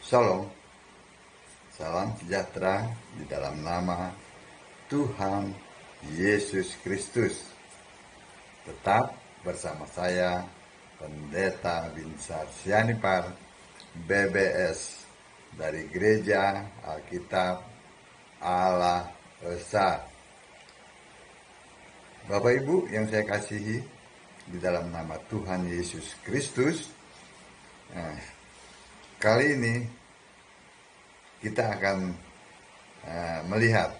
Shalom, salam sejahtera di dalam nama Tuhan Yesus Kristus. Tetap bersama saya, Pendeta Binsar Sianipar, BBS, dari Gereja Alkitab Allah Esa. Bapak Ibu yang saya kasihi, di dalam nama Tuhan Yesus Kristus, kali ini kita akan melihat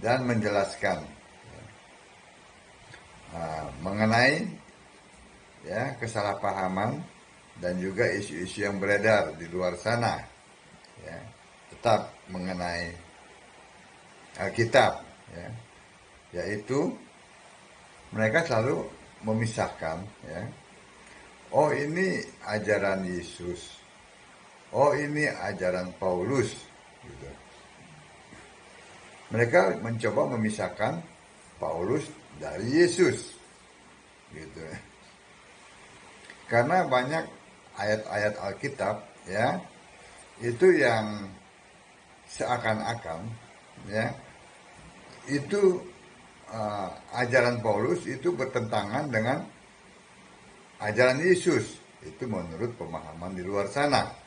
dan menjelaskan mengenai kesalahpahaman dan juga isu-isu yang beredar di luar sana, tetap mengenai Alkitab, yaitu mereka selalu memisahkan, oh ini ajaran Yesus, oh ini ajaran Paulus, gitu. Mereka mencoba memisahkan Paulus dari Yesus, gitu. Karena banyak ayat-ayat Alkitab, itu yang seakan-akan, itu ajaran Paulus itu bertentangan dengan ajaran Yesus. Itu menurut pemahaman di luar sana.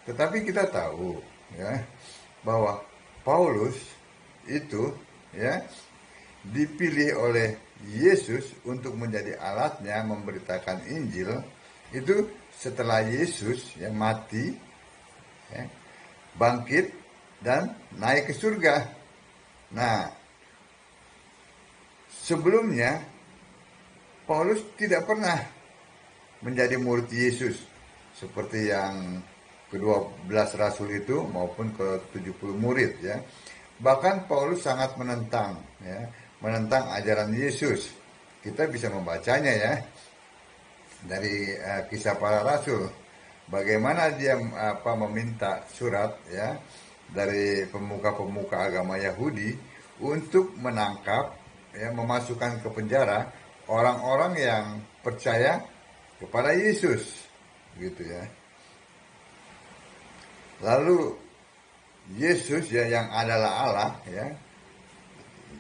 Tetapi kita tahu bahwa Paulus itu dipilih oleh Yesus untuk menjadi alatnya memberitakan Injil itu setelah Yesus mati, bangkit dan naik ke surga. Nah, sebelumnya Paulus tidak pernah menjadi murid Yesus seperti yang ke-12 rasul itu maupun ke-70 murid, Bahkan Paulus sangat menentang ajaran Yesus. Kita bisa membacanya dari Kisah Para Rasul. Bagaimana dia meminta surat dari pemuka-pemuka agama Yahudi untuk menangkap, memasukkan ke penjara orang-orang yang percaya kepada Yesus, gitu ya. Lalu Yesus yang adalah Allah,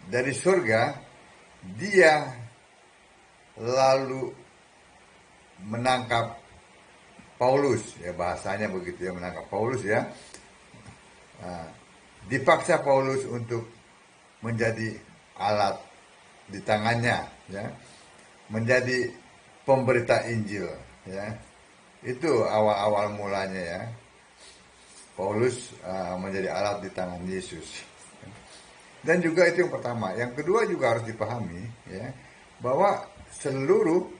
dari surga dia lalu menangkap Paulus, bahasanya begitu, menangkap Paulus, dipaksa Paulus untuk menjadi alat di tangannya, menjadi pemberita Injil, itu awal-awal mulanya, Paulus menjadi alat di tangan Yesus. Dan juga itu yang pertama. Yang kedua juga harus dipahami, bahwa seluruh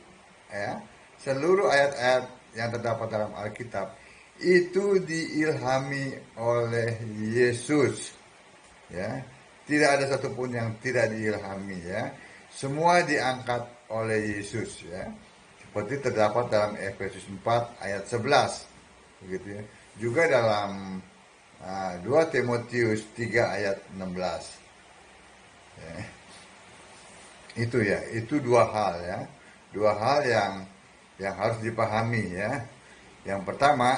ayat-ayat yang terdapat dalam Alkitab itu diilhami oleh Yesus, Tidak ada satupun yang tidak diilhami, Semua diangkat oleh Yesus, Seperti terdapat dalam Efesus 4 ayat 11, begitu ya. Juga dalam 2 Timotius 3 ayat 16. Itu dua hal, Dua hal yang harus dipahami, Yang pertama,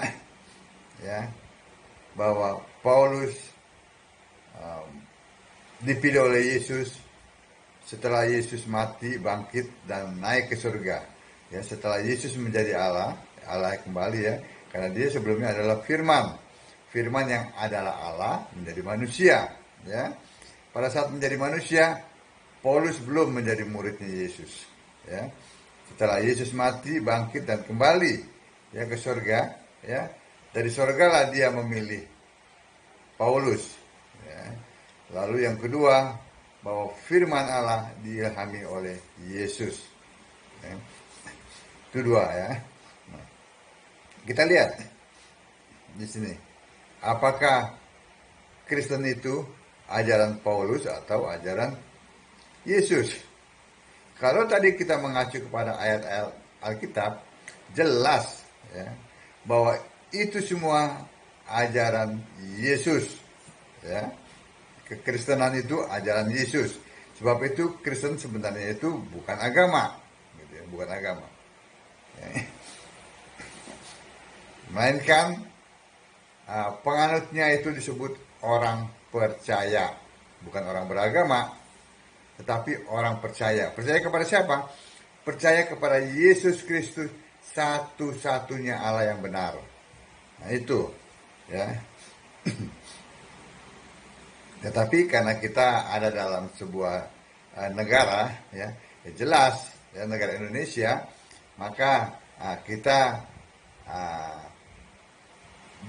bahwa Paulus dipilih oleh Yesus setelah Yesus mati, bangkit dan naik ke surga. Setelah Yesus menjadi Allah kembali, karena dia sebelumnya adalah Firman yang adalah Allah menjadi manusia, Pada saat menjadi manusia, Paulus belum menjadi muridnya Yesus, Setelah Yesus mati, bangkit dan kembali ke surga, Dari surgalah dia memilih Paulus, Lalu yang kedua, bahwa firman Allah diilhami oleh Yesus, Itu dua, Nah, kita lihat di sini, apakah Kristen itu ajaran Paulus atau ajaran Yesus? Kalau tadi kita mengacu kepada ayat-ayat Alkitab, jelas bahwa itu semua ajaran Yesus, Kekristenan itu ajaran Yesus. Sebab itu Kristen sebenarnya itu bukan agama, bukan agama. melainkan penganutnya itu disebut orang percaya, bukan orang beragama, tetapi orang percaya. Percaya kepada siapa? Percaya kepada Yesus Kristus, satu-satunya Allah yang benar. Nah itu, ya. Tetapi karena kita ada dalam sebuah negara, ya jelas, ya, negara Indonesia, maka kita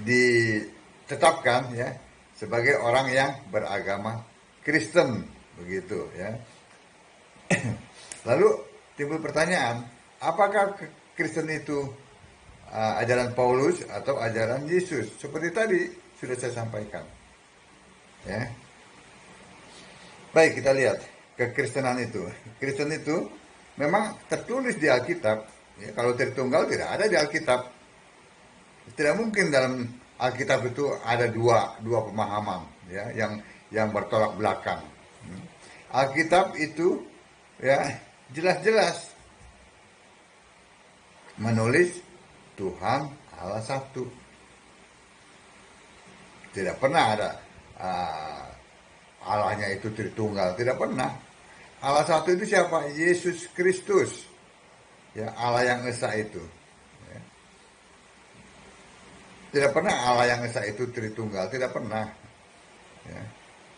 ditetapkan, ya, sebagai orang yang beragama Kristen, begitu, ya. Lalu timbul pertanyaan, apakah Kristen itu ajaran Paulus atau ajaran Yesus? Seperti tadi sudah saya sampaikan, ya. Baik, kita lihat kekristenan itu. Kristen itu memang tertulis di Alkitab. Ya, kalau Tritunggal tidak ada di Alkitab. Tidak mungkin dalam Alkitab itu ada dua pemahaman, ya, yang bertolak belakang. Alkitab itu, ya, jelas-jelas menulis Tuhan Allah satu. Tidak pernah ada Allahnya itu Tritunggal, tidak pernah. Allah satu itu siapa? Yesus Kristus, ya, Allah yang esa itu, ya. Tidak pernah Allah yang esa itu Tritunggal, tidak pernah, ya.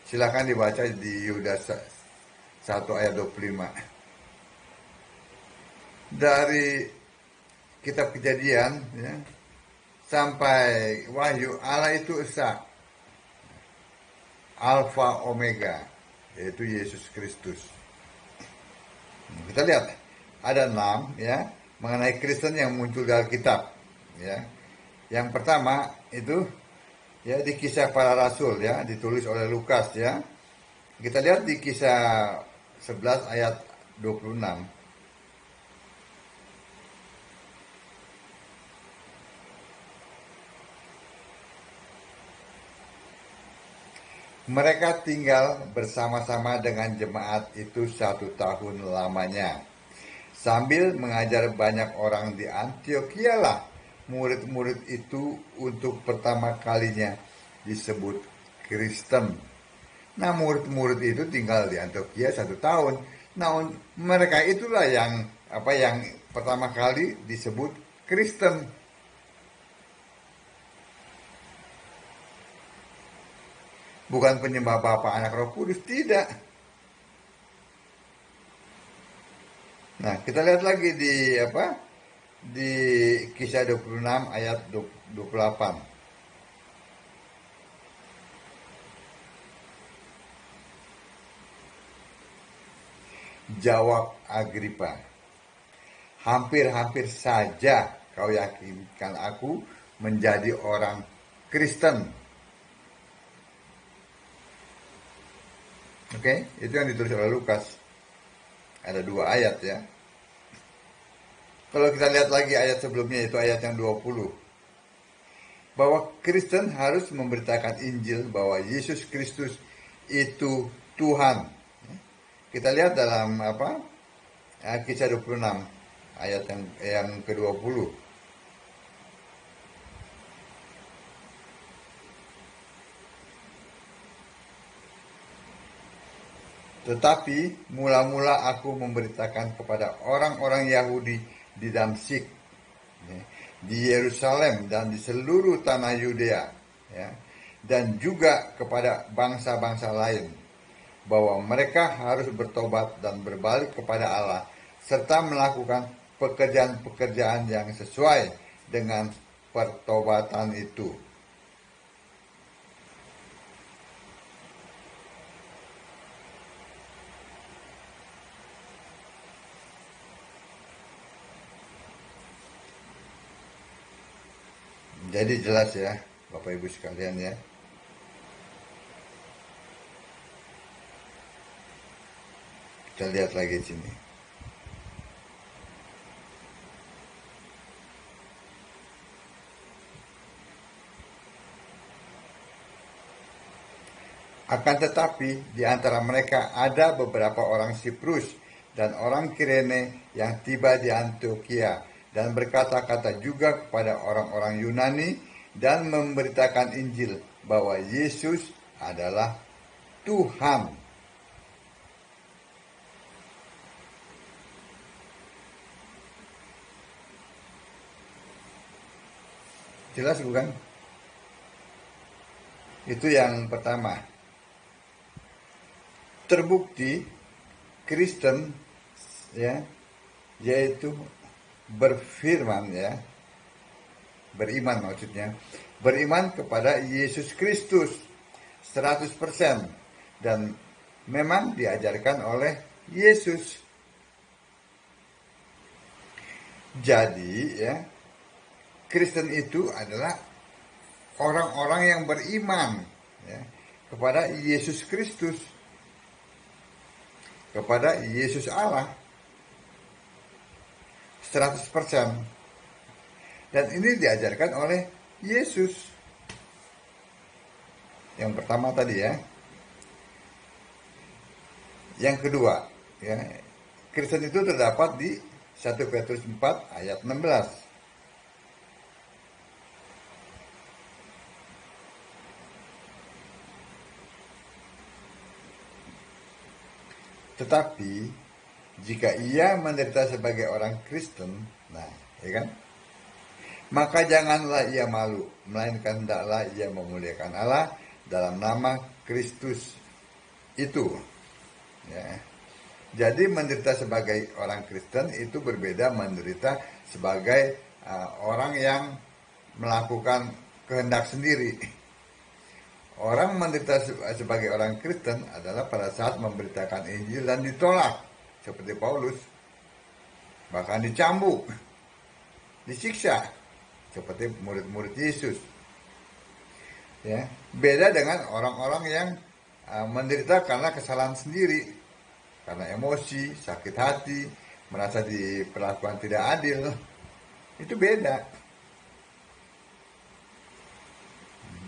Silakan dibaca di Yudas 1 ayat 25. Dari kitab Kejadian, ya, sampai Wahyu, Allah itu esa, Alfa Omega, yaitu Yesus Kristus. Kita lihat ada 6, ya, mengenai Kristen yang muncul di Alkitab, ya. Yang pertama itu, ya, di Kisah Para Rasul, ya, ditulis oleh Lukas, ya. Kita lihat di Kisah 11 ayat 26. Mereka tinggal bersama-sama dengan jemaat itu 1 tahun lamanya. Sambil mengajar banyak orang di Antiokhia lah murid-murid itu untuk pertama kalinya disebut Kristen. Nah, murid-murid itu tinggal di Antiokhia 1 tahun. Nah, mereka itulah yang pertama kali disebut Kristen. Bukan penyembah Bapa, Anak, Roh Kudus, tidak. Nah, kita lihat lagi di Kisah 26 ayat 28. Jawab Agripa, hampir-hampir saja kau yakinkan aku menjadi orang Kristen. Oke, itu yang ditulis oleh Lukas. Ada 2 ayat, ya. Kalau kita lihat lagi ayat sebelumnya, itu ayat yang 20. Bahwa Kristen harus memberitakan Injil bahwa Yesus Kristus itu Tuhan. Kita lihat dalam Kisah 26 ayat yang ke-20. Tetapi mula-mula aku memberitakan kepada orang-orang Yahudi di Damsyik, di Yerusalem dan di seluruh tanah Yudea, ya, dan juga kepada bangsa-bangsa lain, bahwa mereka harus bertobat dan berbalik kepada Allah, serta melakukan pekerjaan-pekerjaan yang sesuai dengan pertobatan itu. Jadi jelas, ya, Bapak Ibu sekalian, ya. Kita lihat lagi di sini. Akan tetapi di antara mereka ada beberapa orang Siprus dan orang Kirene yang tiba di Antiokhia dan berkata-kata juga kepada orang-orang Yunani dan memberitakan Injil bahwa Yesus adalah Tuhan. Jelas bukan? Itu yang pertama. Terbukti Kristen ya, yaitu berfirman ya, beriman maksudnya, beriman kepada Yesus Kristus 100% dan memang diajarkan oleh Yesus. Jadi ya, Kristen itu adalah orang-orang yang beriman ya, kepada Yesus Kristus, kepada Yesus Allah 100%. Dan ini diajarkan oleh Yesus. Yang pertama tadi ya. Yang kedua, ya, Kristen itu terdapat di 1 Petrus 4 ayat 16. Tetapi jika ia menderita sebagai orang Kristen, nah, ya kan? Maka janganlah ia malu, melainkan hendaklah ia memuliakan Allah dalam nama Kristus itu. Ya. Jadi menderita sebagai orang Kristen itu berbeda menderita sebagai orang yang melakukan kehendak sendiri. Orang menderita sebagai orang Kristen adalah pada saat memberitakan Injil dan ditolak, seperti Paulus, bahkan dicambuk, disiksa, seperti murid-murid Yesus. Ya, beda dengan orang-orang yang menderita karena kesalahan sendiri, karena emosi, sakit hati, merasa diperlakukan tidak adil. Itu beda.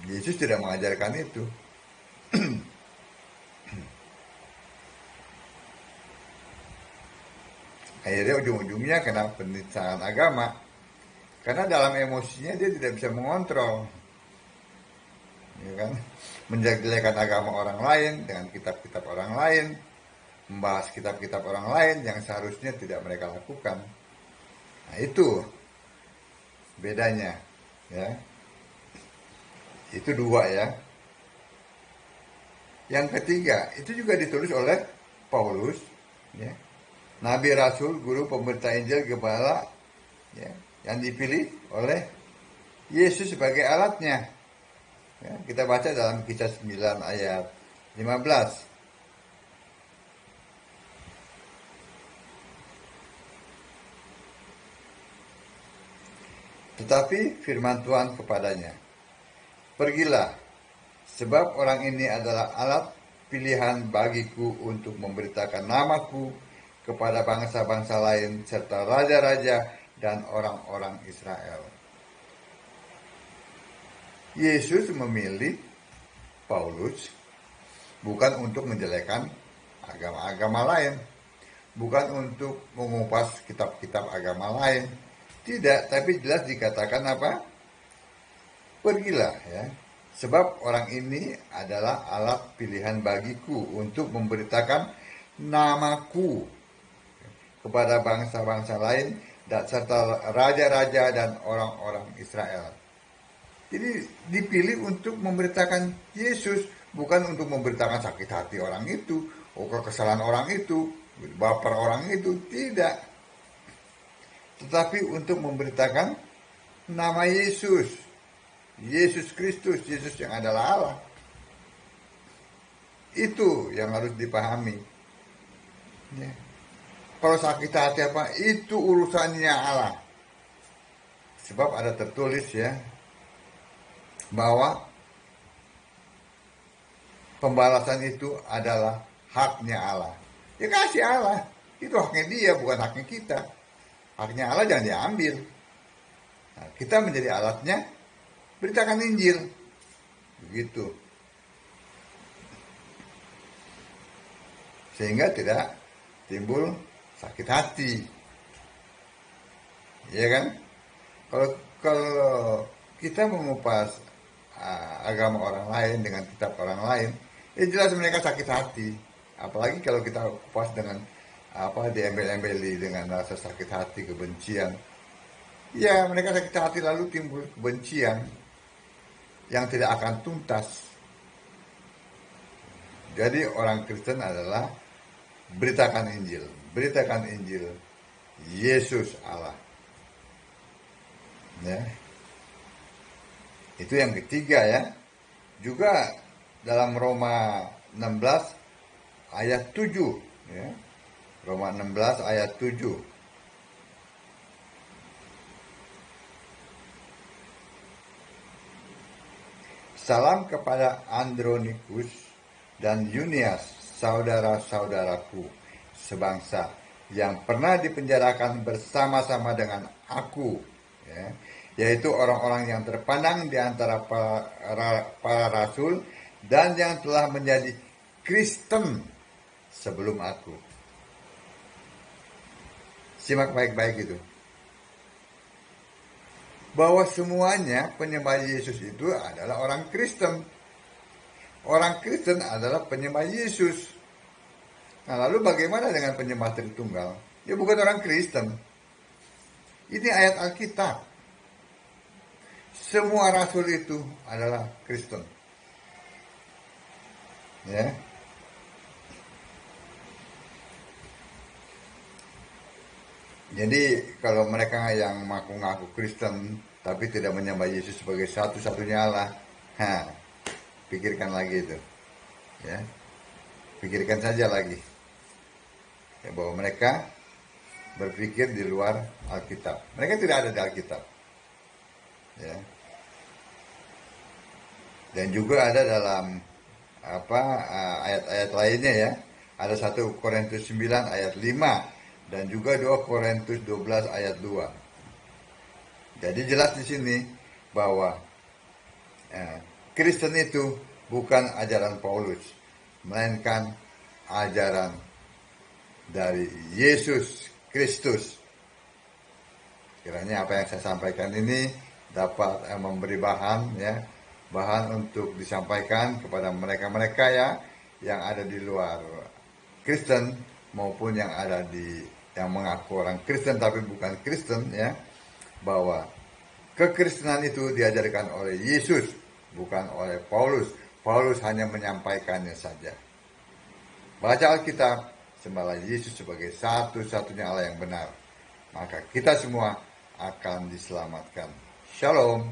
Yesus tidak mengajarkan itu. Akhirnya ujung-ujungnya kena penistaan agama. Karena dalam emosinya dia tidak bisa mengontrol. Ya kan? Menjelek-jelekan agama orang lain dengan kitab-kitab orang lain, membahas kitab-kitab orang lain yang seharusnya tidak mereka lakukan. Nah, itu bedanya, ya. Itu dua ya. Yang ketiga, itu juga ditulis oleh Paulus, ya. Nabi Rasul, guru pemberita Injil, gembala, ya, yang dipilih oleh Yesus sebagai alatnya. Ya, kita baca dalam Kisah 9 ayat 15. Tetapi firman Tuhan kepadanya, pergilah, sebab orang ini adalah alat pilihan bagiku untuk memberitakan namaku kepada bangsa-bangsa lain serta raja-raja dan orang-orang Israel. Yesus memilih Paulus bukan untuk menjelekan agama-agama lain, bukan untuk mengupas kitab-kitab agama lain. Tidak, tapi jelas dikatakan apa? Pergilah ya. Sebab orang ini adalah alat pilihan bagiku untuk memberitakan namaku kepada bangsa-bangsa lain dan serta raja-raja dan orang-orang Israel. Jadi dipilih untuk memberitakan Yesus, bukan untuk memberitakan sakit hati orang itu, kesalahan orang itu, baper orang itu, tidak. Tetapi untuk memberitakan nama Yesus. Yesus Kristus, Yesus yang adalah Allah. Itu yang harus dipahami. Ya. Kalau sakit hati apa, itu urusannya Allah. Sebab ada tertulis ya, bahwa pembalasan itu adalah haknya Allah. Ya kasih Allah, itu haknya dia, bukan haknya kita. Haknya Allah jangan diambil. Nah, kita menjadi alatnya, beritakan Injil. Begitu. Sehingga tidak timbul sakit hati. ya kan? Kalau kalau kita mengupas agama orang lain dengan kitab orang lain, ya jelas mereka sakit hati. Apalagi kalau kita kupas dengan diembel-embeli dengan rasa sakit hati, kebencian. Ya, mereka sakit hati lalu timbul kebencian yang tidak akan tuntas. Jadi orang Kristen adalah beritakan Injil Yesus Allah. Ya. Itu yang ketiga ya. Juga dalam Roma 16 ayat 7 ya. Roma 16 ayat 7. Salam kepada Andronikus dan Yunias, saudara-saudaraku sebangsa yang pernah dipenjarakan bersama-sama dengan aku, ya, yaitu orang-orang yang terpandang di antara para rasul dan yang telah menjadi Kristen sebelum aku. Simak baik-baik itu. Bahwa semuanya penyembah Yesus itu adalah orang Kristen. Orang Kristen adalah penyembah Yesus. Nah, lalu bagaimana dengan penyembah Tritunggal? Dia bukan orang Kristen. Ini ayat Alkitab. Semua rasul itu adalah Kristen. Ya. Jadi kalau mereka yang mengaku-ngaku Kristen tapi tidak menyembah Yesus sebagai satu-satunya Allah, pikirkan lagi itu, ya, pikirkan saja lagi, ya, bahwa mereka berpikir di luar Alkitab. Mereka tidak ada di Alkitab, ya. Dan juga ada dalam ayat-ayat lainnya ya. Ada 1 Korintus 9 ayat 5. Dan juga 2 Korintus 12 ayat 2. Jadi jelas di sini bahwa Kristen itu bukan ajaran Paulus, melainkan ajaran dari Yesus Kristus. Kiranya apa yang saya sampaikan ini dapat memberi bahan untuk disampaikan kepada mereka-mereka ya yang ada di luar Kristen maupun yang ada yang mengaku orang Kristen tapi bukan Kristen ya, bahwa kekristenan itu diajarkan oleh Yesus bukan oleh Paulus. Paulus hanya menyampaikannya saja. Baca Alkitab, sembahlah Yesus sebagai satu-satunya Allah yang benar, maka kita semua akan diselamatkan. Shalom.